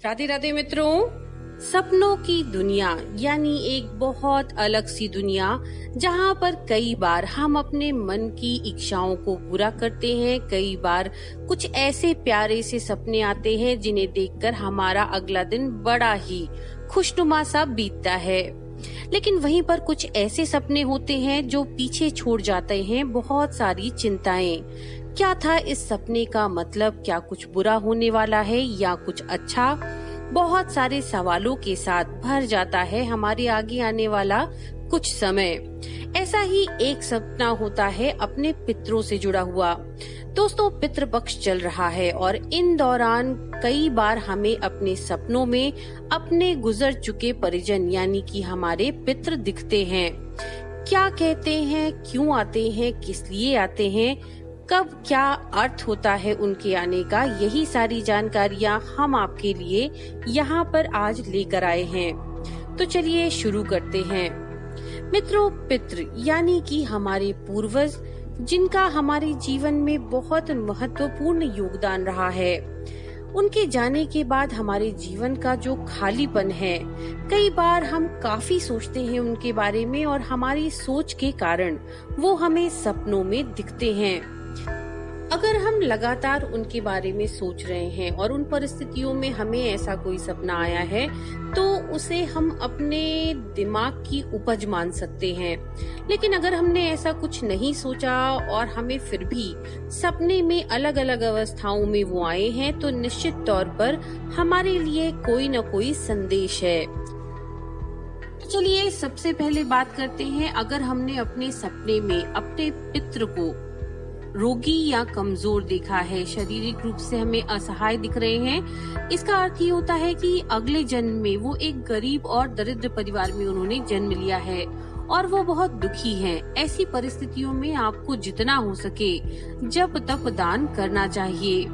राधे राधे मित्रों। सपनों की दुनिया यानी एक बहुत अलग सी दुनिया, जहाँ पर कई बार हम अपने मन की इच्छाओं को पूरा करते हैं। कई बार कुछ ऐसे प्यारे से सपने आते हैं जिन्हें देखकर हमारा अगला दिन बड़ा ही खुशनुमा सा बीतता है। लेकिन वहीं पर कुछ ऐसे सपने होते हैं जो पीछे छोड़ जाते हैं बहुत सारी चिंताएं। क्या था इस सपने का मतलब? क्या कुछ बुरा होने वाला है या कुछ अच्छा? बहुत सारे सवालों के साथ भर जाता है हमारे आगे आने वाला कुछ समय। ऐसा ही एक सपना होता है अपने पितरों से जुड़ा हुआ। दोस्तों, पितृ पक्ष चल रहा है और इन दौरान कई बार हमें अपने सपनों में अपने गुजर चुके परिजन यानी कि हमारे पितृ दिखते हैं। क्या कहते हैं, क्यों आते हैं, किस लिए आते हैं, कब क्या अर्थ होता है उनके आने का, यही सारी जानकारियां हम आपके लिए यहाँ पर आज लेकर आए हैं। तो चलिए शुरू करते हैं। मित्रों, पितृ यानी कि हमारे पूर्वज, जिनका हमारे जीवन में बहुत महत्वपूर्ण योगदान रहा है। उनके जाने के बाद हमारे जीवन का जो खालीपन है, कई बार हम काफी सोचते हैं उनके बारे में और हमारी सोच के कारण वो हमें सपनों में दिखते हैं। अगर हम लगातार उनके बारे में सोच रहे हैं और उन परिस्थितियों में हमें ऐसा कोई सपना आया है, तो उसे हम अपने दिमाग की उपज मान सकते हैं। लेकिन अगर हमने ऐसा कुछ नहीं सोचा और हमें फिर भी सपने में अलग अलग अवस्थाओं में वो आए हैं, तो निश्चित तौर पर हमारे लिए कोई न कोई संदेश है। तो चलिए सबसे पहले बात करते हैं। अगर हमने अपने सपने में अपने पितृ को रोगी या कमजोर देखा है, शारीरिक रूप से हमें असहाय दिख रहे हैं, इसका अर्थ ये होता है कि अगले जन्म में वो एक गरीब और दरिद्र परिवार में उन्होंने जन्म लिया है और वो बहुत दुखी हैं। ऐसी परिस्थितियों में आपको जितना हो सके जप तप दान करना चाहिए।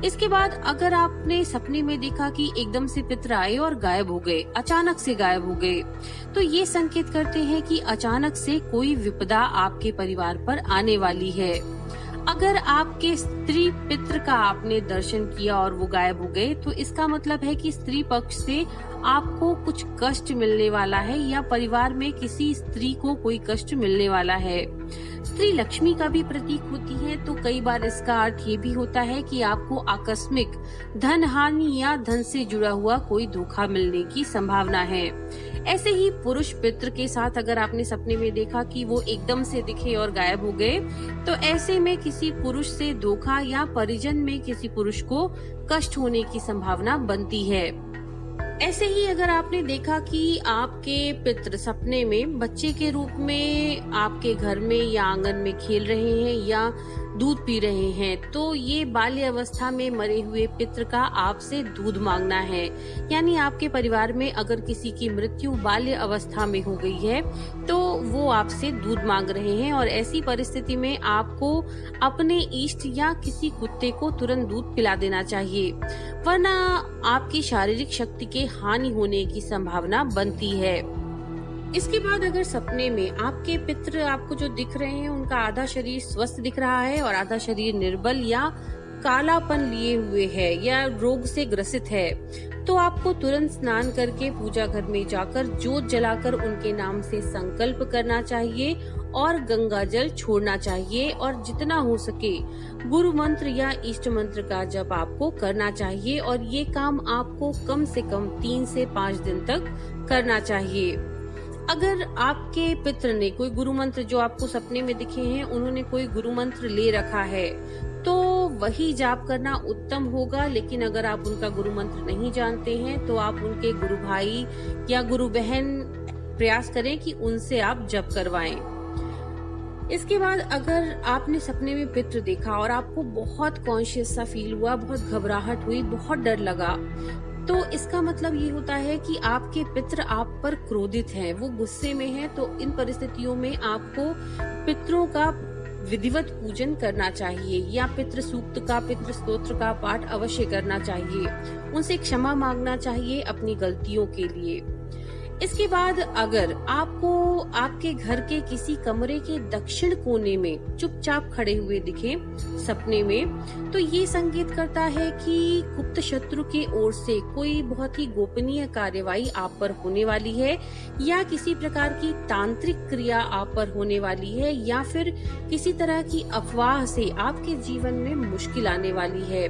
इसके बाद अगर आपने सपने में देखा कि एकदम से पितृ आए और गायब हो गए, अचानक से गायब हो गए, तो ये संकेत करते हैं कि अचानक से कोई विपदा आपके परिवार पर आने वाली है। अगर आपके स्त्री पितृ का आपने दर्शन किया और वो गायब हो गए, तो इसका मतलब है कि स्त्री पक्ष से आपको कुछ कष्ट मिलने वाला है या परिवार में किसी स्त्री को कोई कष्ट मिलने वाला है। स्त्री लक्ष्मी का भी प्रतीक होती है, तो कई बार इसका अर्थ ये भी होता है कि आपको आकस्मिक धन हानि या धन से जुड़ा हुआ कोई धोखा मिलने की संभावना है। ऐसे ही पुरुष पितृ के साथ अगर आपने सपने में देखा कि वो एकदम से दिखे और गायब हो गए, तो ऐसे में किसी पुरुष से धोखा या परिजन में किसी पुरुष को कष्ट होने की संभावना बनती है। ऐसे ही अगर आपने देखा कि आपके पितृ सपने में बच्चे के रूप में आपके घर में या आंगन में खेल रहे हैं या दूध पी रहे हैं, तो ये बाल्य अवस्था में मरे हुए पितृ का आपसे दूध मांगना है। यानी आपके परिवार में अगर किसी की मृत्यु बाल्य अवस्था में हो गई है, तो वो आपसे दूध मांग रहे हैं और ऐसी परिस्थिति में आपको अपने इष्ट या किसी कुत्ते को तुरंत दूध पिला देना चाहिए, वरना आपकी शारीरिक शक्ति के हानि होने की संभावना बनती है। इसके बाद अगर सपने में आपके पितृ आपको जो दिख रहे हैं, उनका आधा शरीर स्वस्थ दिख रहा है और आधा शरीर निर्बल या कालापन लिए हुए है या रोग से ग्रसित है, तो आपको तुरंत स्नान करके पूजा घर में जाकर जोत जलाकर उनके नाम से संकल्प करना चाहिए और गंगा जल छोड़ना चाहिए और जितना हो सके गुरु मंत्र या इष्ट मंत्र का जप आपको करना चाहिए और ये काम आपको कम से कम 3 से 5 दिन तक करना चाहिए। अगर आपके पितृ ने कोई गुरु मंत्र, जो आपको सपने में दिखे हैं, उन्होंने कोई गुरु मंत्र ले रखा है, तो वही जाप करना उत्तम होगा। लेकिन अगर आप उनका गुरु मंत्र नहीं जानते हैं, तो आप उनके गुरु भाई या गुरु बहन प्रयास करें कि उनसे आप जप करवाएं। इसके बाद अगर आपने सपने में पितृ देखा और आपको बहुत कॉन्शियस सा फील हुआ, बहुत घबराहट हुई, बहुत डर लगा, तो इसका मतलब ये होता है कि आपके पितृ आप पर क्रोधित हैं, वो गुस्से में हैं। तो इन परिस्थितियों में आपको पितरों का विधिवत पूजन करना चाहिए या पितृ सूक्त का, पितृ स्तोत्र का पाठ अवश्य करना चाहिए। उनसे क्षमा मांगना चाहिए अपनी गलतियों के लिए। इसके बाद अगर आपको आपके घर के किसी कमरे के दक्षिण कोने में चुपचाप खड़े हुए दिखे सपने में, तो ये संकेत करता है कि गुप्त शत्रु की ओर से कोई बहुत ही गोपनीय कार्यवाही आप पर होने वाली है, या किसी प्रकार की तांत्रिक क्रिया आप पर होने वाली है, या फिर किसी तरह की अफवाह से आपके जीवन में मुश्किल आने वाली है।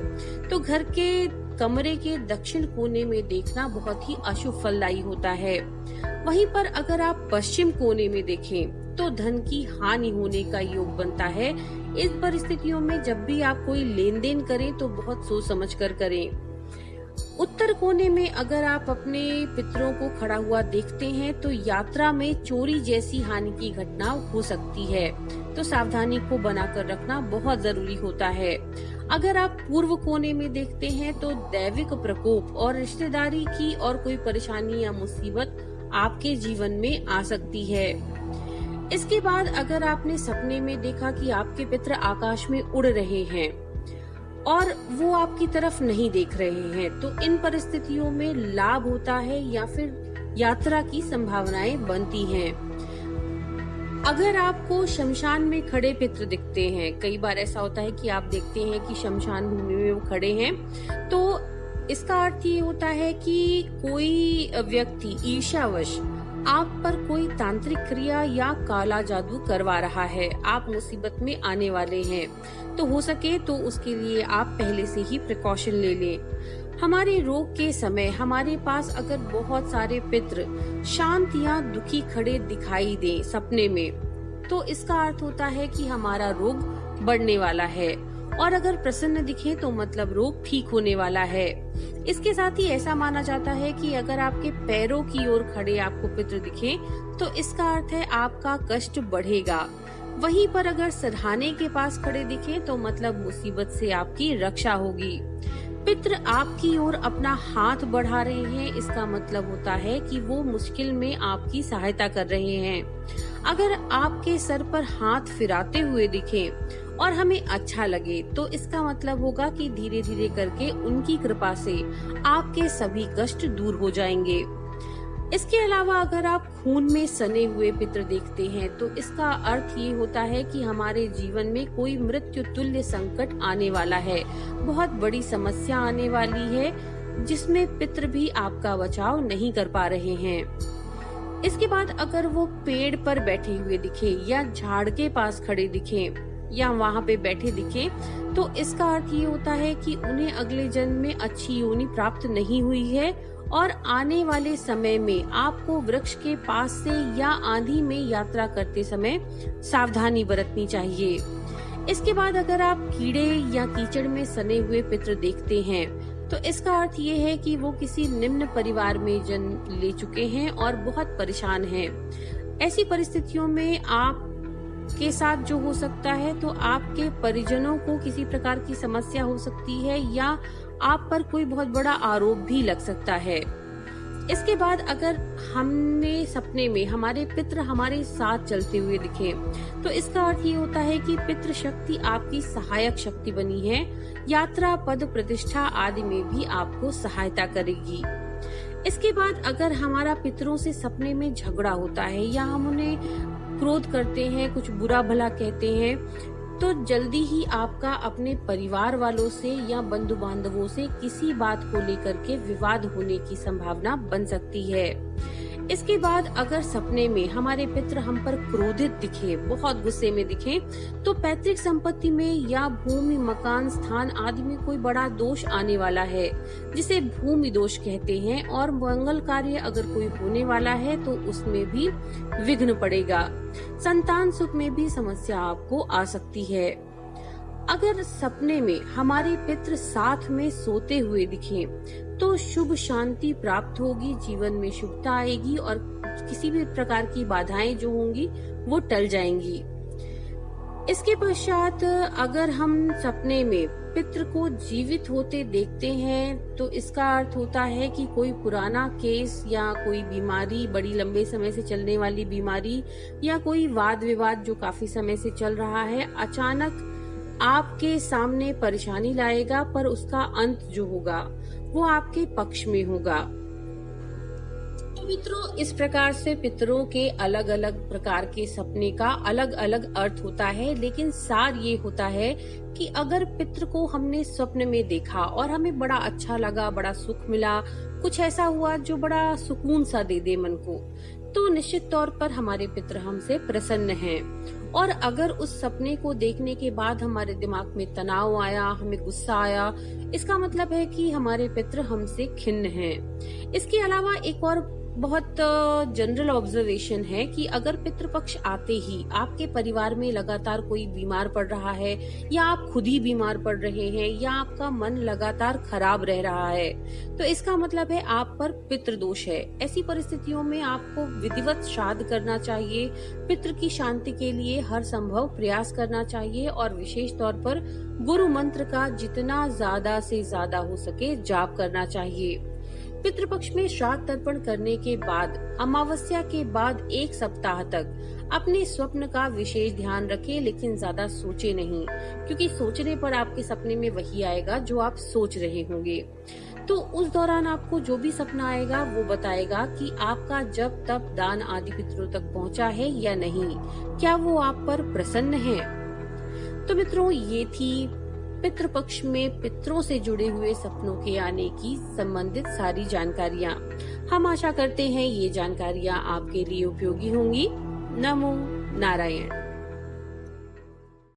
तो घर के कमरे के दक्षिण कोने में देखना बहुत ही अशुभ फलदायी होता है। वहीं पर अगर आप पश्चिम कोने में देखें तो धन की हानि होने का योग बनता है। इस परिस्थितियों में जब भी आप कोई लेन देन करें तो बहुत सोच समझ कर करें। उत्तर कोने में अगर आप अपने पितरों को खड़ा हुआ देखते हैं तो यात्रा में चोरी जैसी हानि की घटना हो सकती है, तो सावधानी को बनाकर रखना बहुत जरूरी होता है। अगर आप पूर्व कोने में देखते हैं तो दैविक प्रकोप और रिश्तेदारी की और कोई परेशानी या मुसीबत आपके जीवन में आ सकती है। इसके बाद अगर आपने सपने में देखा कि आपके पितर आकाश में उड़ रहे हैं और वो आपकी तरफ नहीं देख रहे हैं, तो इन परिस्थितियों में लाभ होता है या फिर यात्रा की संभावनाएं बनती हैं। अगर आपको शमशान में खड़े पितर दिखते हैं, कई बार ऐसा होता है कि आप देखते हैं कि शमशान भूमि में वो खड़े हैं, तो इसका अर्थ ये होता है कि कोई व्यक्ति ईर्ष्यावश आप पर कोई तांत्रिक क्रिया या काला जादू करवा रहा है, आप मुसीबत में आने वाले हैं। तो हो सके तो उसके लिए आप पहले से ही प्रिकॉशन ले लें। हमारे रोग के समय हमारे पास अगर बहुत सारे पितर शांत या दुखी खड़े दिखाई दें सपने में, तो इसका अर्थ होता है कि हमारा रोग बढ़ने वाला है, और अगर प्रसन्न दिखे तो मतलब रोग ठीक होने वाला है। इसके साथ ही ऐसा माना जाता है कि अगर आपके पैरों की ओर खड़े आपको पितर दिखे तो इसका अर्थ है आपका कष्ट बढ़ेगा। वहीं पर अगर सरहाने के पास खड़े दिखे तो मतलब मुसीबत से आपकी रक्षा होगी। पितर आपकी ओर अपना हाथ बढ़ा रहे हैं, इसका मतलब होता है कि वो मुश्किल में आपकी सहायता कर रहे हैं। अगर आपके सर पर हाथ फिराते हुए दिखे और हमें अच्छा लगे तो इसका मतलब होगा कि धीरे धीरे करके उनकी कृपा से आपके सभी कष्ट दूर हो जाएंगे। इसके अलावा अगर आप खून में सने हुए पितर देखते हैं तो इसका अर्थ ये होता है कि हमारे जीवन में कोई मृत्यु तुल्य संकट आने वाला है, बहुत बड़ी समस्या आने वाली है जिसमें पितर भी आपका बचाव नहीं कर पा रहे हैं। इसके बाद अगर वो पेड़ पर बैठे हुए दिखे या झाड़ के पास खड़े दिखे या वहाँ पे बैठे दिखे तो इसका अर्थ ये होता है कि उन्हें अगले जन्म में अच्छी योनि प्राप्त नहीं हुई है और आने वाले समय में आपको वृक्ष के पास से या आंधी में यात्रा करते समय सावधानी बरतनी चाहिए। इसके बाद अगर आप कीड़े या कीचड़ में सने हुए पितर देखते हैं तो इसका अर्थ ये है कि वो किसी निम्न परिवार में जन्म ले चुके हैं और बहुत परेशान हैं। ऐसी परिस्थितियों में आप के साथ जो हो सकता है तो आपके परिजनों को किसी प्रकार की समस्या हो सकती है या आप पर कोई बहुत बड़ा आरोप भी लग सकता है। इसके बाद अगर हमने सपने में हमारे पितर हमारे साथ चलते हुए दिखे तो इसका अर्थ ये होता है कि पितृ शक्ति आपकी सहायक शक्ति बनी है, यात्रा पद प्रतिष्ठा आदि में भी आपको सहायता करेगी। इसके बाद अगर हमारा पितरों से सपने में झगड़ा होता है या हम उन्हें क्रोध करते हैं, कुछ बुरा भला कहते हैं, तो जल्दी ही आपका अपने परिवार वालों से या बंधु बांधवों से किसी बात को लेकर के विवाद होने की संभावना बन सकती है। इसके बाद अगर सपने में हमारे पितर हम पर क्रोधित दिखे, बहुत गुस्से में दिखे, तो पैतृक संपत्ति में या भूमि मकान स्थान आदि में कोई बड़ा दोष आने वाला है जिसे भूमि दोष कहते हैं, और मंगल कार्य अगर कोई होने वाला है तो उसमें भी विघ्न पड़ेगा। संतान सुख में भी समस्या आपको आ सकती है। अगर सपने में हमारे पितर साथ में सोते हुए दिखें तो शुभ शांति प्राप्त होगी, जीवन में शुभता आएगी और किसी भी प्रकार की बाधाएं जो होंगी वो टल जाएंगी। इसके पश्चात अगर हम सपने में पितर को जीवित होते देखते हैं तो इसका अर्थ होता है कि कोई पुराना केस या कोई बीमारी, बड़ी लंबे समय से चलने वाली बीमारी या कोई वाद विवाद जो काफी समय से चल रहा है अचानक आपके सामने परेशानी लाएगा, पर उसका अंत जो होगा वो आपके पक्ष में होगा। तो मित्रों, इस प्रकार से पितरों के अलग अलग प्रकार के सपने का अलग अलग अर्थ होता है, लेकिन सार ये होता है कि अगर पितृ को हमने स्वप्न में देखा और हमें बड़ा अच्छा लगा, बड़ा सुख मिला, कुछ ऐसा हुआ जो बड़ा सुकून सा दे दे मन को, तो निश्चित तौर पर हमारे पितृ हमसे प्रसन्न हैं। और अगर उस सपने को देखने के बाद हमारे दिमाग में तनाव आया, हमें गुस्सा आया, इसका मतलब है कि हमारे पितृ हमसे खिन्न हैं। इसके अलावा एक और बहुत जनरल ऑब्जर्वेशन है कि अगर पितृपक्ष आते ही आपके परिवार में लगातार कोई बीमार पड़ रहा है, या आप खुद ही बीमार पड़ रहे हैं, या आपका मन लगातार खराब रह रहा है, तो इसका मतलब है आप पर पितृदोष है। ऐसी परिस्थितियों में आपको विधिवत श्राद्ध करना चाहिए, पितृ की शांति के लिए हर संभव प्रयास करना चाहिए, और विशेष तौर पर गुरु मंत्र का जितना ज्यादा से ज्यादा हो सके जाप करना चाहिए। पितृपक्ष में श्राद्ध तर्पण करने के बाद अमावस्या के बाद 1 सप्ताह तक अपने स्वप्न का विशेष ध्यान रखें, लेकिन ज्यादा सोचे नहीं, क्योंकि सोचने पर आपके सपने में वही आएगा जो आप सोच रहे होंगे। तो उस दौरान आपको जो भी सपना आएगा वो बताएगा कि आपका जब तब दान आदि पितरों तक पहुंचा है या नहीं, क्या वो आप पर प्रसन्न है। तो मित्रों, ये थी पितृपक्ष में पितरों से जुड़े हुए सपनों के आने की संबंधित सारी जानकारियाँ। हम आशा करते हैं ये जानकारियाँ आपके लिए उपयोगी होंगी। नमो नारायण।